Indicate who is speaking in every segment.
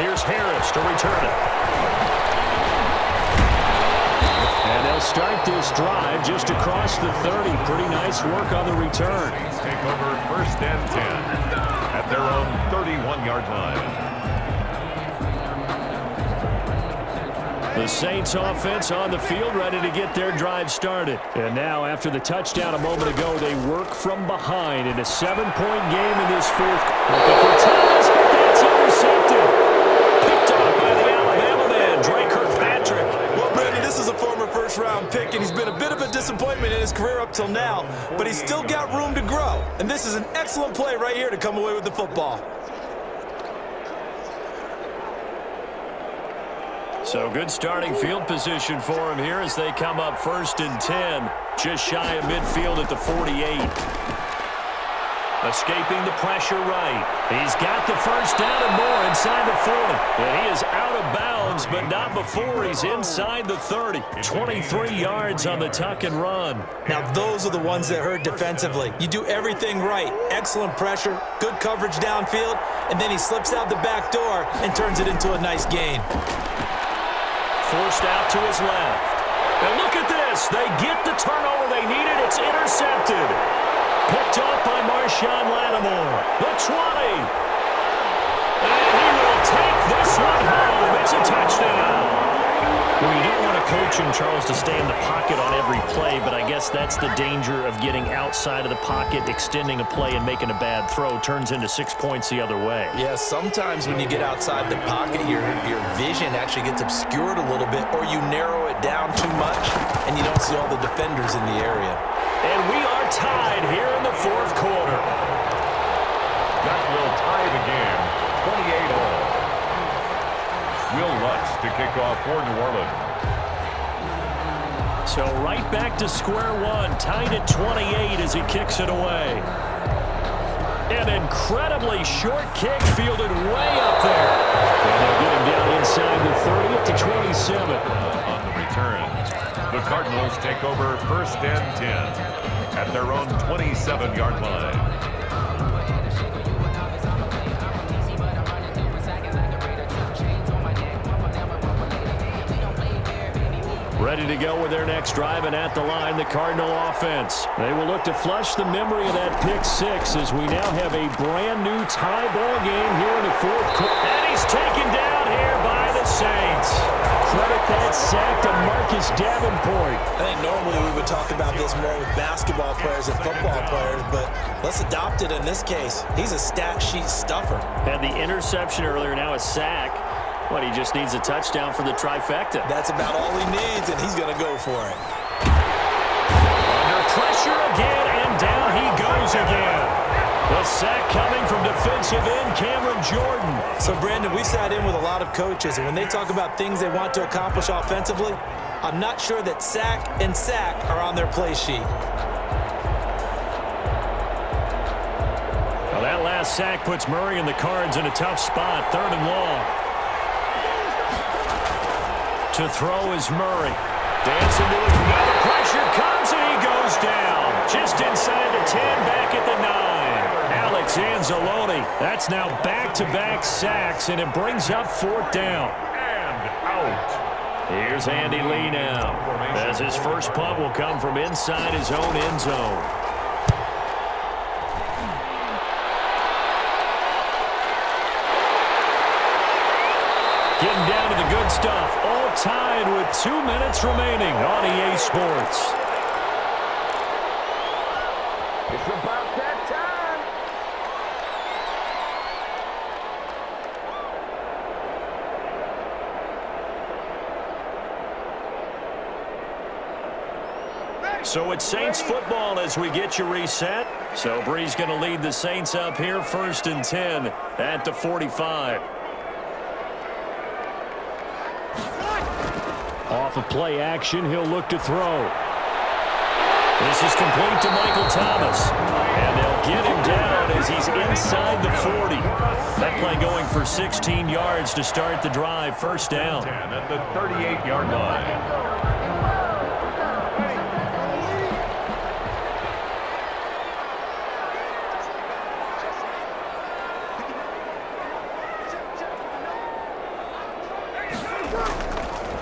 Speaker 1: Here's Harris to return it. And they'll start this drive just across the 30. Pretty nice work on the return.
Speaker 2: Take over 1st and 10 at their own 31-yard line.
Speaker 1: The Saints offense on the field, ready to get their drive started. And now, after the touchdown a moment ago, they work from behind in a 7-point game in this fourth. Looking for Thomas, but that's intercepted. Picked off by the Alabama man, Dre Kirkpatrick.
Speaker 3: Well, Brandon, this is a former first-round pick, and he's been a bit of a disappointment in his career up till now, but he's still got room to grow. And this is an excellent play right here to come away with the football.
Speaker 1: So good starting field position for him here as they come up 1st and 10. Just shy of midfield at the 48. Escaping the pressure right. He's got the first down and more inside the 40. And he is out of bounds, but not before he's inside the 30. 23 yards on the tuck and run.
Speaker 3: Now those are the ones that hurt defensively. You do everything right. Excellent pressure, good coverage downfield, and then he slips out the back door and turns it into a nice gain.
Speaker 1: Forced out to his left. And look at this. They get the turnover they needed. It's intercepted. Picked off by Marshawn Lattimore. The 20. And he will take this one home. It's a touchdown. Well, you don't want to coach him, Charles, to stay in the pocket on every play, but I guess that's the danger of getting outside of the pocket, extending a play, and making a bad throw. Turns into 6 points the other way.
Speaker 3: Yeah, sometimes when you get outside the pocket, your vision actually gets obscured a little bit, or you narrow it down too much, and you don't see all the defenders in the area.
Speaker 1: And we are tied here in the fourth quarter.
Speaker 2: That will tie the game, 28-all. Will Lutz to kick off for New Orleans.
Speaker 1: So right back to square one, tied at 28 as he kicks it away. An incredibly short kick fielded way up there. And they'll get him down inside the 30 at the 27.
Speaker 2: On the return, the Cardinals take over 1st and 10 at their own 27-yard line.
Speaker 1: Ready to go with their next drive, and at the line, the Cardinal offense. They will look to flush the memory of that pick six as we now have a brand-new tie ball game here in the fourth quarter. And he's taken down here by the Saints. Credit that sack to Marcus Davenport.
Speaker 3: I think normally we would talk about this more with basketball players and football players, but let's adopt it in this case. He's a stat sheet stuffer.
Speaker 1: Had the interception earlier, now a sack. What, he just needs a touchdown for the trifecta.
Speaker 3: That's about all he needs, and he's going to go for it.
Speaker 1: Under pressure again, and down he goes again. The sack coming from defensive end Cameron Jordan.
Speaker 3: So, Brandon, we sat in with a lot of coaches, and when they talk about things they want to accomplish offensively, I'm not sure that sack and sack are on their play sheet.
Speaker 1: Well, that last sack puts Murray and the Cards in a tough spot, 3rd and long. To throw is Murray. Dancing to it. Now the pressure comes and he goes down. Just inside the 10, back at the 9. Alex Anzalone. That's now back-to-back sacks, and it brings up 4th down.
Speaker 2: And out.
Speaker 1: Here's Andy Lee now, as his first punt will come from inside his own end zone. Getting down to the good stuff. All tied with 2 minutes remaining on EA Sports.
Speaker 4: It's about that time.
Speaker 1: So it's Saints football as we get you reset. So Bree's going to lead the Saints up here 1st and 10 at the 45. Off of play action, he'll look to throw. This is complete to Michael Thomas. And they'll get him down as he's inside the 40. That play going for 16 yards to start the drive. 1st down.
Speaker 2: At the 38-yard line.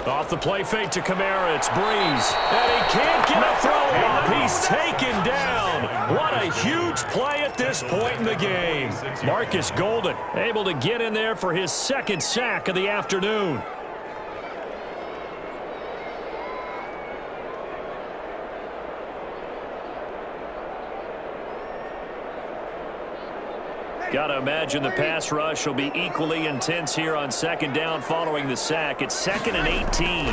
Speaker 1: Off the play fake to Kamara, it's Breeze. And he can't get a throw off. He's taken down. What a huge play at this point in the game. Marcus Golden able to get in there for his second sack of the afternoon. Got to imagine the pass rush will be equally intense here on second down following the sack. It's 2nd and 18. Throwing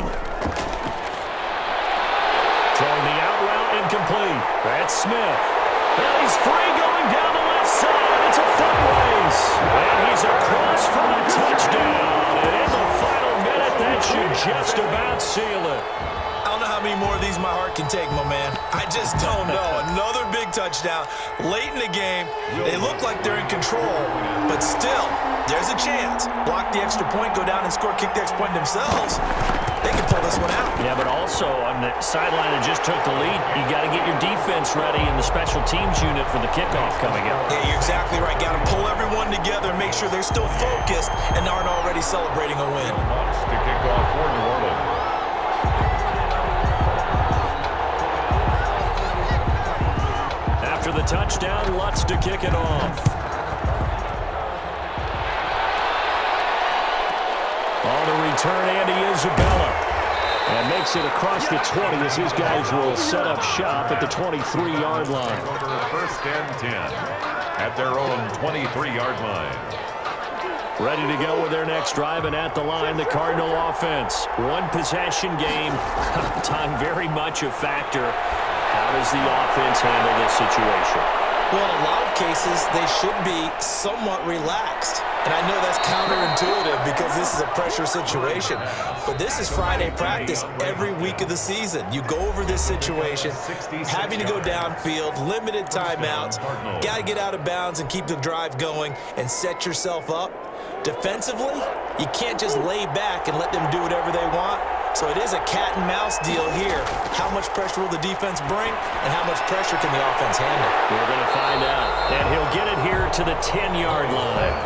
Speaker 1: the out route incomplete. That's Smith. And he's free going down the left side. It's a foot race. And he's across for the touchdown. And in the final minute, that should just about seal it.
Speaker 3: I don't know how many more of these my heart can take, my man. I just don't know. Another big touchdown late in the game. They look like they're in control, but still, there's a chance. Block the extra point, go down and score, kick the extra point themselves. They can pull this one out.
Speaker 1: Yeah, but also on the sideline that just took the lead, you got to get your defense ready in the special teams unit for the kickoff coming up.
Speaker 3: Yeah, you're exactly right. Got to pull everyone together and make sure they're still focused and aren't already celebrating a win.
Speaker 2: Wants to kick off for New Orleans.
Speaker 1: After the touchdown, Lutz to kick it off. On the return, Andy Isabella. And makes it across the 20 as his guys will set up shop at the 23-yard line.
Speaker 2: 1st and 10 at their own 23-yard line.
Speaker 1: Ready to go with their next drive, and at the line, the Cardinal offense. One possession game. Time very much a factor. How does the offense handle this situation?
Speaker 3: Well, in a lot of cases, they should be somewhat relaxed. And I know that's counterintuitive because this is a pressure situation. But this is Friday practice every week of the season. You go over this situation, having to go downfield, limited timeouts, got to get out of bounds and keep the drive going and set yourself up. Defensively, you can't just lay back and let them do whatever they want. So it is a cat and mouse deal here. How much pressure will the defense bring, and how much pressure can the offense handle?
Speaker 1: We're going to find out. And he'll get it here to the 10-yard line.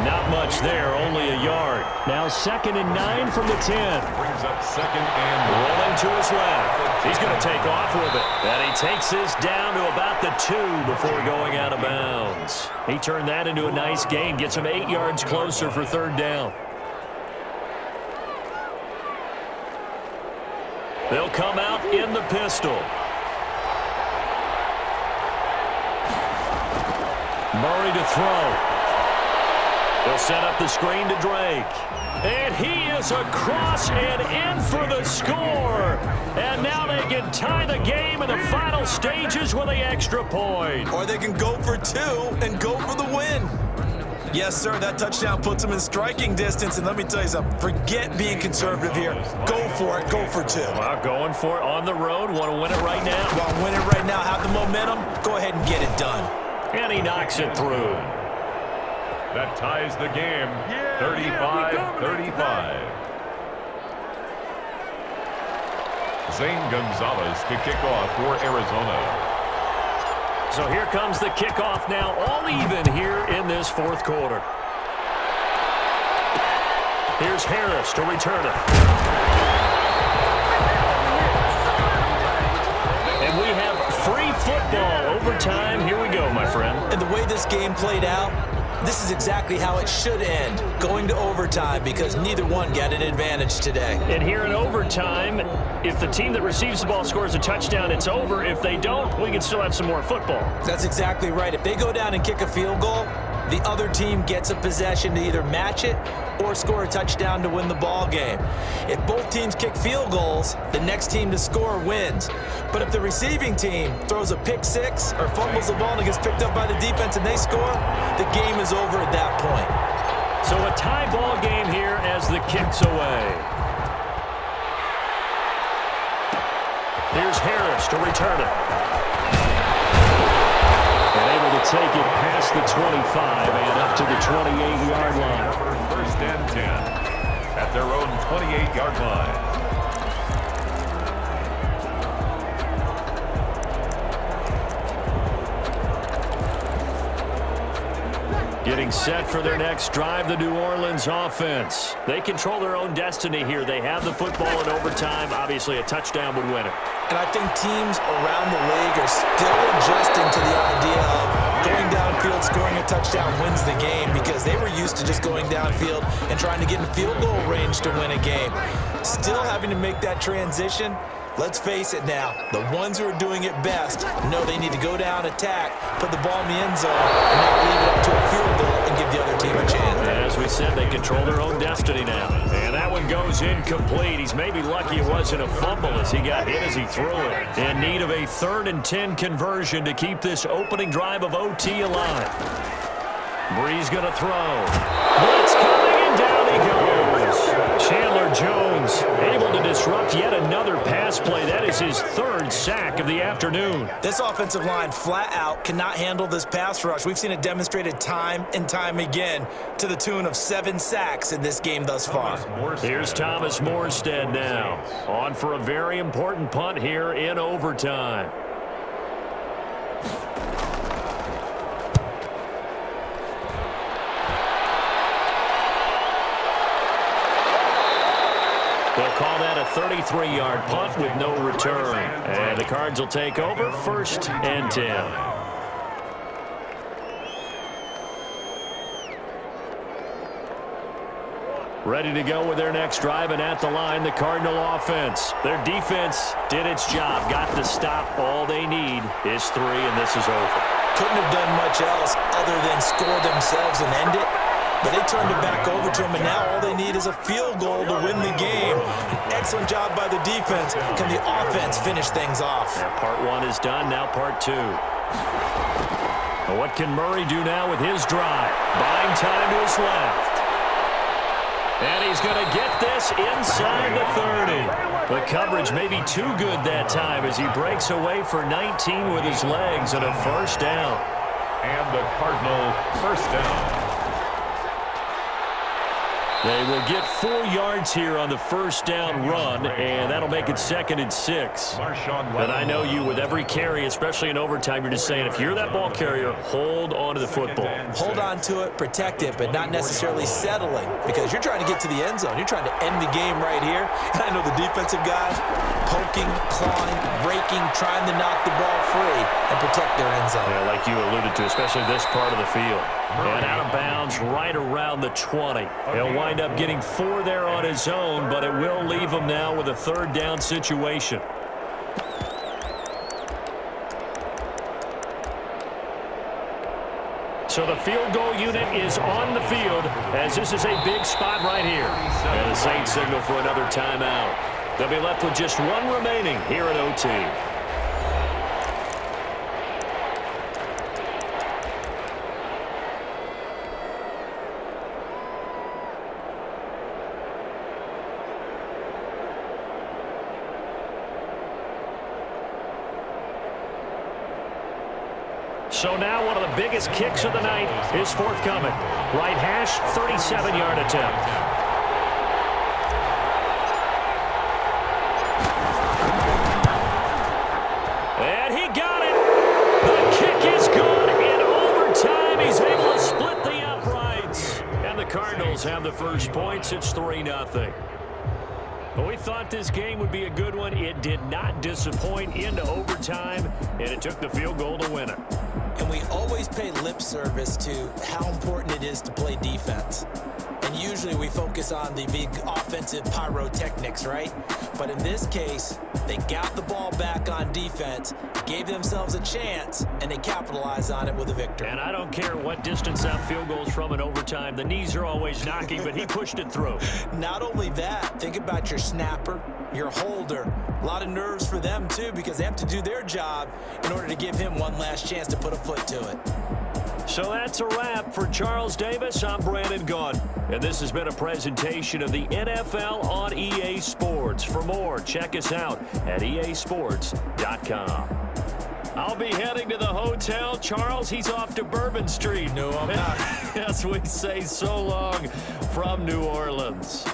Speaker 1: Not much there, only a yard. Now 2nd and 9 from the 10.
Speaker 2: Brings up 2nd and
Speaker 1: Rolling to his left. He's going to take off with it. And he takes this down to about the 2 before going out of bounds. He turned that into a nice gain. Gets him 8 yards closer for 3rd down. They'll come out in the pistol. Murray to throw. They'll set up the screen to Drake. And he is across and in for the score. And now they can tie the game in the final stages with the extra point.
Speaker 3: Or they can go for 2 and go for the win. Yes, sir, that touchdown puts them in striking distance. And let me tell you something, forget being conservative here. Go for it, go for 2.
Speaker 1: Well, going for it on the road. Want to win it right now.
Speaker 3: Want to win it right now, have the momentum, go ahead and get it done.
Speaker 1: And he knocks it through.
Speaker 2: that ties the game. 35-35. Zane Gonzalez to kick off for Arizona.
Speaker 1: So here comes the kickoff now, all even here in this fourth quarter. Here's Harris to return it. And we have free football overtime. Here we go, my friend.
Speaker 3: And the way this game played out, this is exactly how it should end, going to overtime, because neither one got an advantage today.
Speaker 1: And here in overtime, if the team that receives the ball scores a touchdown, it's over. If they don't, we can still have some more football.
Speaker 3: That's exactly right. If they go down and kick a field goal, the other team gets a possession to either match it or score a touchdown to win the ball game. If both teams kick field goals, the next team to score wins. But if the receiving team throws a pick six or fumbles the ball and it gets picked up by the defense and they score, the game is over at that point.
Speaker 1: So a tie ball game here as the kick's away. Here's Harris to return it. And able to take it past the 25 and up to the 28-yard line.
Speaker 2: First and 10 at their own 28-yard line.
Speaker 1: Getting set for their next drive, the New Orleans offense. They control their own destiny here. They have the football in overtime. Obviously, a touchdown would win it.
Speaker 3: And I think teams around the league are still adjusting to the idea of going downfield, scoring a touchdown wins the game, because they were used to just going downfield and trying to get in field goal range to win a game. Still having to make that transition. Let's face it now, the ones who are doing it best know they need to go down, attack, put the ball in the end zone, and not leave it up to a field goal and give the other team a chance.
Speaker 1: As we said, they control their own destiny now. And that one goes incomplete. He's maybe lucky it wasn't a fumble as he got hit as he threw it. In need of a 3rd and 10 conversion to keep this opening drive of OT alive. Breeze going to throw. Blitz coming, and down he goes. Chandler Jones able to disrupt yet another pass play. That is his 3rd sack of the afternoon.
Speaker 3: This offensive line flat out cannot handle this pass rush. We've seen it demonstrated time and time again to the tune of 7 sacks in this game thus far.
Speaker 1: Here's Thomas Morstead now. On for a very important punt here in overtime. They'll call that a 33-yard punt with no return. And the Cards will take over 1st and 10. Ready to go with their next drive, and at the line, the Cardinal offense. Their defense did its job, got the stop. All they need is 3, and this is over.
Speaker 3: Couldn't have done much else other than score themselves and end it. But they turned it back over to him, and now all they need is a field goal to win the game. An excellent job by the defense. Can the offense finish things off?
Speaker 1: Yeah, part 1 is done, now part 2. Well, what can Murray do now with his drive? Buying time to his left. And he's going to get this inside the 30. The coverage may be too good that time as he breaks away for 19 with his legs and a 1st down.
Speaker 2: And the Cardinal 1st down.
Speaker 1: They will get 4 yards here on the 1st down run, and that'll make it 2nd and 6. And I know you, with every carry, especially in overtime, you're just saying, if you're that ball carrier, hold on to the football.
Speaker 3: Hold on to it, protect it, but not necessarily settling, because you're trying to get to the end zone. You're trying to end the game right here. And I know the defensive guys poking, clawing, raking, trying to knock the ball free and protect their end zone.
Speaker 1: Yeah, like you alluded to, especially this part of the field. And out of bounds right around the 20. He'll wind up getting 4 there on his own, but it will leave him now with a 3rd down situation. So the field goal unit is on the field as this is a big spot right here. And the Saints signal for another timeout. They'll be left with just 1 remaining here at OT. So now one of the biggest kicks of the night is forthcoming. Right hash, 37-yard attempt. And he got it. The kick is good in overtime. He's able to split the uprights. And the Cardinals have the first points. It's 3-0. But we thought this game would be a good one. It did not disappoint into overtime, and it took the field goal to win it.
Speaker 3: And we always pay lip service to how important it is to play defense. And usually we focus on the big offensive pyrotechnics, right? But in this case, they got the ball back on defense, gave themselves a chance, and they capitalized on it with a victory.
Speaker 1: And I don't care what distance that field goal is from in overtime. The knees are always knocking, but he pushed it through. Not
Speaker 3: only that, think about your snapper, your holder. A lot of nerves for them, too, because they have to do their job in order to give him one last chance to put a foot to it. So that's a wrap for Charles Davis. I'm Brandon Gunn. And this has been a presentation of the NFL on EA Sports. For more, check us out at easports.com. I'll be heading to the hotel. Charles, he's off to Bourbon Street. No, I'm not. Yes, we say so long from New Orleans.